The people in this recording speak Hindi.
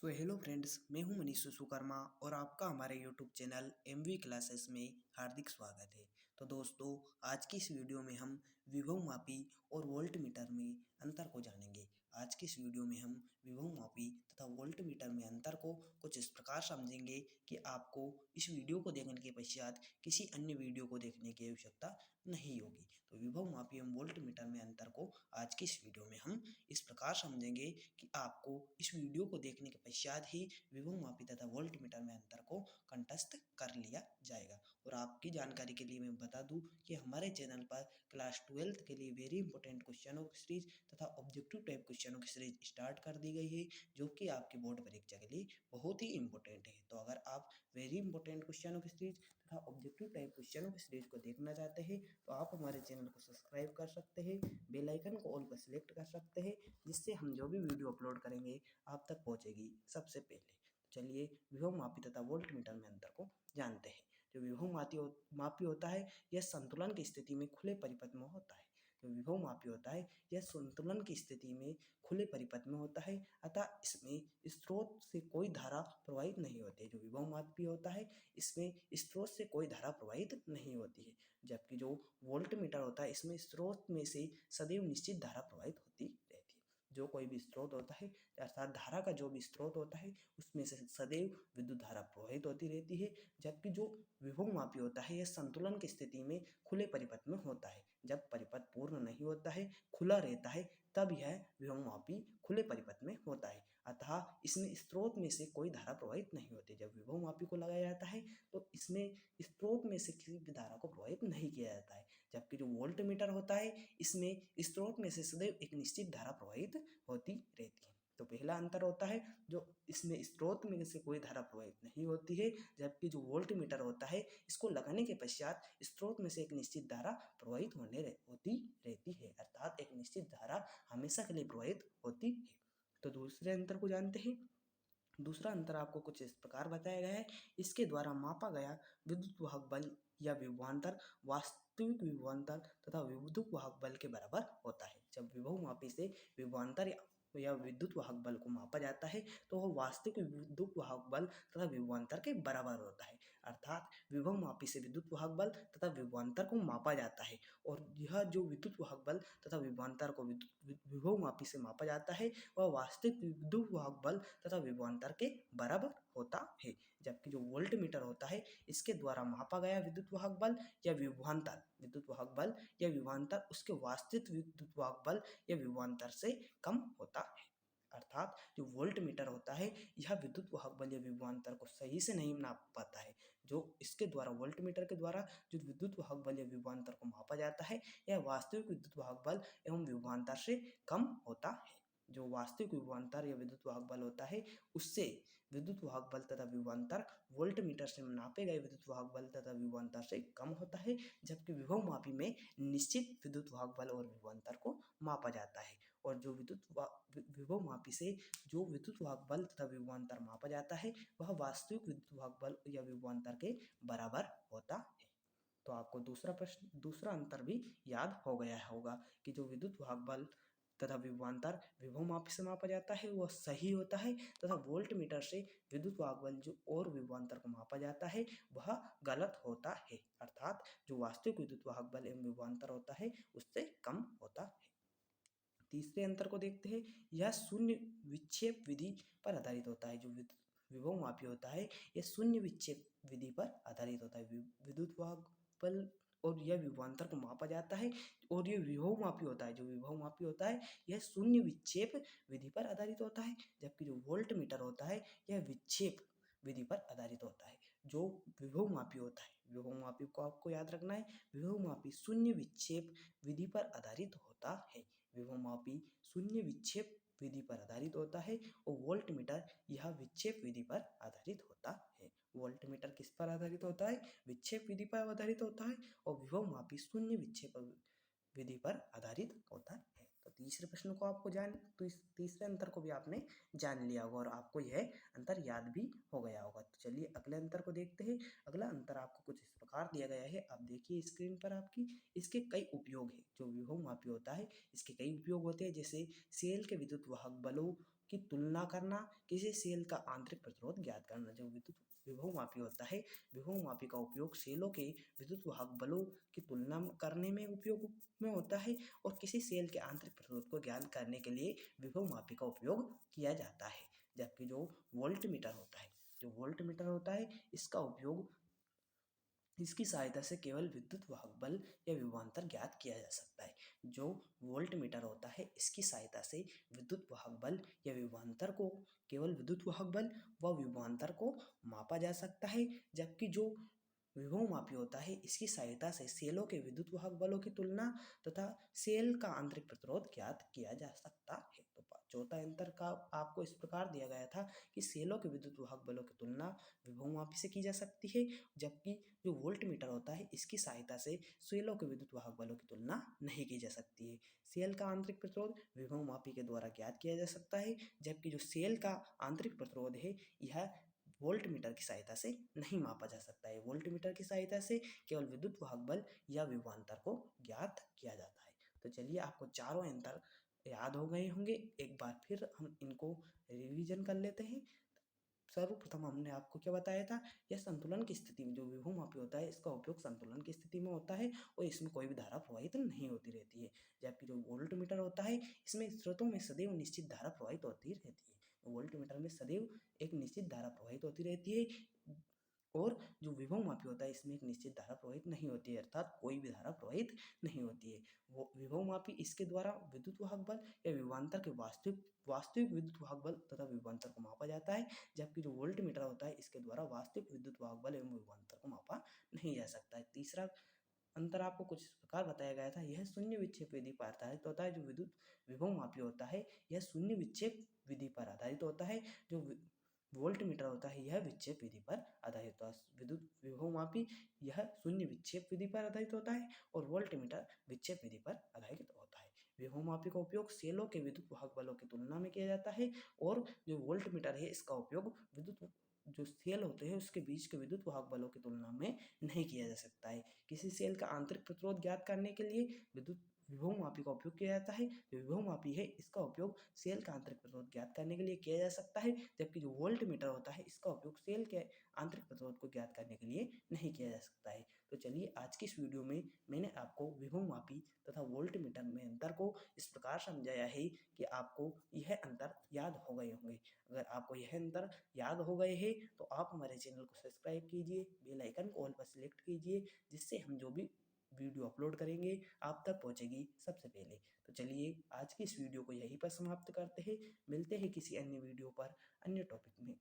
तो हेलो फ्रेंड्स, मैं हूं मनीष विश्वकर्मा और आपका हमारे यूट्यूब चैनल एमवी क्लासेस में हार्दिक स्वागत है। तो दोस्तों, आज की इस वीडियो में हम विभव मापी और वोल्ट मीटर में अंतर को जानेंगे। आज की इस वीडियो में हम विभव मापी तथा वोल्ट मीटर में अंतर को कुछ इस प्रकार समझेंगे कि आपको इस वीडियो को देखने के पश्चात किसी अन्य वीडियो को देखने की आवश्यकता नहीं होगी। तो विभव मापी एवं वोल्ट मीटर में अंतर को आज की इस वीडियो में हम इस प्रकार समझेंगे कि आपको इस वीडियो को देखने के पश्चात ही विभव मापी तथा वोल्ट मीटर में अंतर को कंठस्थ कर लिया जाएगा। और आपकी जानकारी के लिए मैं बता दूं कि हमारे चैनल पर क्लास 12 के लिए वेरी इंपॉर्टेंट क्वेश्चनों की सीरीज तथा ऑब्जेक्टिव टाइप क्वेश्चनों की सीरीज स्टार्ट कर दी गई है, जो कि आपकी बोर्ड परीक्षा के लिए बहुत ही इंपॉर्टेंट है। तो अगर आप वेरी इंपॉर्टेंट क्वेश्चनों की सीरीज तथा ऑब्जेक्टिव टाइप क्वेश्चनों की सीरीज को देखना चाहते हैं तो आप हमारे चैनल को सब्सक्राइब कर सकते हैं, बेल आइकन को ऑल पर सिलेक्ट कर सकते हैं, जिससे हम जो भी वीडियो अपलोड करेंगे आप तक पहुंचेगी सबसे पहले। तो चलिए विभव मापी तथा वोल्ट मीटर में अंतर को जानते हैं। जो विभव मापी होता है यह संतुलन की स्थिति में खुले परिपथ में होता है। जो विभव मापी होता है यह संतुलन की स्थिति में खुले परिपथ में होता है, अतः इसमें स्रोत से कोई धारा प्रवाहित नहीं होती है। जो विभव मापी होता है इसमें स्रोत से कोई धारा प्रवाहित नहीं होती है, जबकि जो वोल्ट मीटर होता है इसमें स्रोत में से सदैव निश्चित धारा प्रवाहित होती रहती है। जो कोई भी स्रोत होता है अर्थात धारा का जो भी स्रोत होता है उसमें से सदैव विद्युत धारा प्रवाहित होती रहती है, जबकि जो विभव मापी होता है यह संतुलन की स्थिति में खुले परिपथ में होता है। जब परिपथ पूर्ण नहीं होता है, खुला रहता है, तब यह विभव मापी खुले परिपथ में होता है, अतः इसमें स्रोत में से कोई धारा प्रवाहित नहीं होती। जब विभव मापी को लगाया जाता है तो इसमें स्रोत में से किसी भी धारा को प्रवाहित नहीं किया जाता है, जबकि जो वोल्ट मीटर होता है इसमें स्रोत में से सदैव एक निश्चित धारा प्रवाहित होती रहती है। तो पहला अंतर होता है जो इसमें स्रोत में से कोई धारा प्रवाहित नहीं होती है, जबकि जो वोल्ट मीटर होता है इसको लगाने के पश्चात स्रोत में से एक निश्चित धारा प्रवाहित होती रहती है, अर्थात एक निश्चित धारा हमेशा के लिए प्रवाहित होती है। तो दूसरे अंतर को जानते हैं। दूसरा अंतर आपको कुछ इस प्रकार बताया गया है। इसके द्वारा मापा गया विद्युत वाहक बल या विभवांतर वास्तविक विभवांतर तथा विद्युत वाहक बल के बराबर होता है। जब विभव मापी से विभवांतर या विद्युत वाहक बल को मापा जाता है तो वह वास्तविक विद्युत वाहक बल तथा विभवांतर के बराबर होता है, अर्थात विभव मापी से विद्युत वाहक बल तथा विभवांतर को मापा जाता है और यह जो विद्युत वाहक बल तथा विभवांतर को विभव मापी से मापा जाता है वह वास्तविक विद्युत वाहक बल तथा विभवांतर के बराबर होता है। जबकि जो वोल्ट मीटर होता है इसके द्वारा मापा गया विद्युत वाहक बल या विभवांतर विद्युत वाहक बल या विभवांतर उसके वास्तविक विद्युत वाहक बल या विभवांतर से कम होता है, अर्थात जो वोल्ट मीटर होता है यह विद्युत वाहक बल या विभवांतर को सही से नहीं नाप पाता है। जो इसके द्वारा वोल्ट मीटर के द्वारा जो विद्युत वाहक बल या विभवांतर को मापा जाता है यह वास्तविक विद्युत वाहक बल एवं विभवांतर से कम होता है। जो वास्तविक विभवांतर या विद्युत वाहक बल होता है उससे विद्युत वाहक बल तथा विभवांतर वोल्ट मीटर से नापे गए विद्युत वाहक बल तथा विभवांतर से कम होता है, जबकि विभव मापी में निश्चित विद्युत वाहक बल और विभवांतर को मापा जाता है। और जो विभव मापी से जो विद्युत वाहक बल तथा विभवांतर मापा जाता है वह वास्तविक विद्युत वाहक बल या विभवांतर के बराबर होता है। तो आपको दूसरा अंतर भी याद हो गया होगा कि जो विद्युत वाहक बल तथा विभवांतर विभव मापी से मापा जाता है वह सही होता है तथा वोल्ट मीटर से विद्युत वाहक बल जो और विभवांतर को मापा जाता है वह गलत होता है, अर्थात जो वास्तविक विद्युत वाहक बल एवं विभवांतर होता है उससे कम होता है। तीसरे अंतर को देखते हैं। यह शून्य विक्षेप विधि पर आधारित होता है। जो विभव मापी होता है यह शून्य विक्षेप विधि पर आधारित होता है। विद्युत वाहक बल और यह विभवांतर को मापा जाता है और यह विभव मापी होता है। जो विभव मापी होता है यह शून्य विक्षेप विधि पर आधारित होता है, जबकि जो वोल्ट मीटर होता है यह विक्षेप विधि पर आधारित होता है। जो विभव मापी होता है, विभव मापी को आपको याद रखना है, विभव मापी शून्य विक्षेप विधि पर आधारित होता है। विभव मापी शून्य विक्षेप विधि पर आधारित होता है और वोल्ट मीटर यह विक्षेप विधि पर आधारित होता है। वोल्ट मीटर किस पर आधारित होता है? विक्षेप विधि पर आधारित होता है और विभव मापी शून्य विक्षेप विधि पर आधारित होता है। तो तीसरे प्रश्न को आपको तो इस तीसरे अंतर को भी आपने जान लिया होगा और आपको यह अंतर याद भी हो गया होगा। तो चलिए अगले अंतर को देखते हैं। अगला अंतर आपको कुछ इस प्रकार दिया गया है, आप देखिए स्क्रीन पर आपकी। इसके कई उपयोग है। जो विभव मापी होता है इसके कई उपयोग होते हैं, जैसे सेल के विद्युत वाहक बलों की तुलना करना, किसी सेल का आंतरिक प्रतिरोध ज्ञात करना। जो विद्युत विभव मापी होता है, विभव मापी का उपयोग सेलों के विद्युत वाहक बलों की तुलना करने में उपयोग में होता है और किसी सेल के आंतरिक प्रतिरोध को ज्ञात करने के लिए विभव मापी का उपयोग किया जाता है। जबकि जो वोल्ट मीटर होता है, जो वोल्ट मीटर होता है, इसका उपयोग इसकी सहायता से केवल विद्युत वाहक बल या विभवांतर ज्ञात किया जा सकता है। जो वोल्ट मीटर होता है, इसकी सहायता से विद्युत वाहक बल या विभवांतर को, केवल विद्युत वाहक बल व विभवांतर को मापा जा सकता है। जबकि जो विभव मापी होता है, इसकी सहायता से सेलों के विद्युत वाहक बलों की तुलना तथा सेल का आंतरिक प्रतिरोध ज्ञात किया जा सकता है। तो चौथा अंतर का आपको इस प्रकार दिया गया था कि सेलों के विद्युत वाहक बलों की तुलना विभव मापी से की जा सकती है, जबकि जो वोल्ट मीटर होता है, इसकी सहायता से सेलों के विद्युत वाहक बलों की तुलना नहीं की जा सकती है। सेल का आंतरिक प्रतिरोध विभव मापी के द्वारा ज्ञात किया जा सकता है, जबकि जो सेल का आंतरिक प्रतिरोध है, यह वोल्ट मीटर की सहायता से नहीं मापा जा सकता है। वोल्ट मीटर की सहायता से केवल विद्युत वाहक बल या विभवांतर को ज्ञात किया जाता है। तो चलिए, आपको चारों अंतर याद हो गए होंगे। एक बार फिर हम इनको रिवीजन कर लेते हैं। सर्वप्रथम हमने आपको क्या बताया था, यह संतुलन की स्थिति में जो विभव मापी होता है, इसका उपयोग संतुलन की स्थिति में होता है और इसमें कोई भी धारा प्रवाहित नहीं होती रहती है। जबकि जो वोल्ट मीटर होता है, इसमें स्रोतों में सदैव निश्चित धारा प्रवाहित होती रहती है। वोल्ट मीटर में सदैव एक निश्चित धारा प्रवाहित होती रहती है और जो विभव मापी होता है, इसमें एक निश्चित धारा प्रवाहित नहीं होती है, अर्थात कोई भी धारा प्रवाहित नहीं होती है। वो विभव मापी इसके द्वारा विद्युत वाहक बल या विभवांतर के वास्तविक वास्तविक विद्युत वाहक बल तथा विभवांतर को मापा जाता है। जबकि जो वोल्ट मीटर होता है, इसके द्वारा वास्तविक विद्युत वाहक बल एवं विभवांतर को मापा नहीं जा सकता है। तीसरा अंतर आपको कुछ इस प्रकार बताया गया था, यह शून्य विक्षेप विधि पर आधारित होता है। जो विद्युत विभव मापी होता है, यह शून्य विक्षेप विधि पर आधारित होता है। जो वोल्ट मीटर होता है, यह विक्षेप विधि पर आधारित होता है। विद्युत विभव मापी यह शून्य विक्षेप विधि पर आधारित होता है और वोल्ट मीटर विक्षेप विधि पर आधारित होता है। विभव मापी का उपयोग सेलों के विद्युत वाहक बलों की तुलना में किया जाता है और जो वोल्ट मीटर है, इसका उपयोग विद्युत जो सेल होते हैं, उसके बीच के विद्युत वाहक बलों की तुलना में नहीं किया जा सकता है। किसी सेल का आंतरिक प्रतिरोध ज्ञात करने के लिए विद्युत विभव मापी का उपयोग किया जाता है। जो विभव मापी है, इसका उपयोग सेल का आंतरिक प्रतिरोध ज्ञात करने के लिए किया जा सकता है। जबकि जो वोल्ट मीटर होता है, इसका उपयोग सेल के आंतरिक प्रतिरोध को ज्ञात करने के लिए नहीं किया जा सकता है। तो चलिए, आज की इस वीडियो में मैंने आपको विभव मापी तथा वोल्ट मीटर में अंतर को इस प्रकार समझाया है कि आपको यह अंतर याद हो गए होंगे। अगर आपको यह अंतर याद हो गए हैं, तो आप हमारे चैनल को सब्सक्राइब कीजिए, बेल आइकन को ऑल पर सिलेक्ट कीजिए, जिससे हम जो भी वीडियो अपलोड करेंगे, आप तक पहुंचेगी सबसे पहले। तो चलिए, आज की इस वीडियो को यहीं पर समाप्त करते हैं। मिलते हैं किसी अन्य वीडियो पर, अन्य टॉपिक में।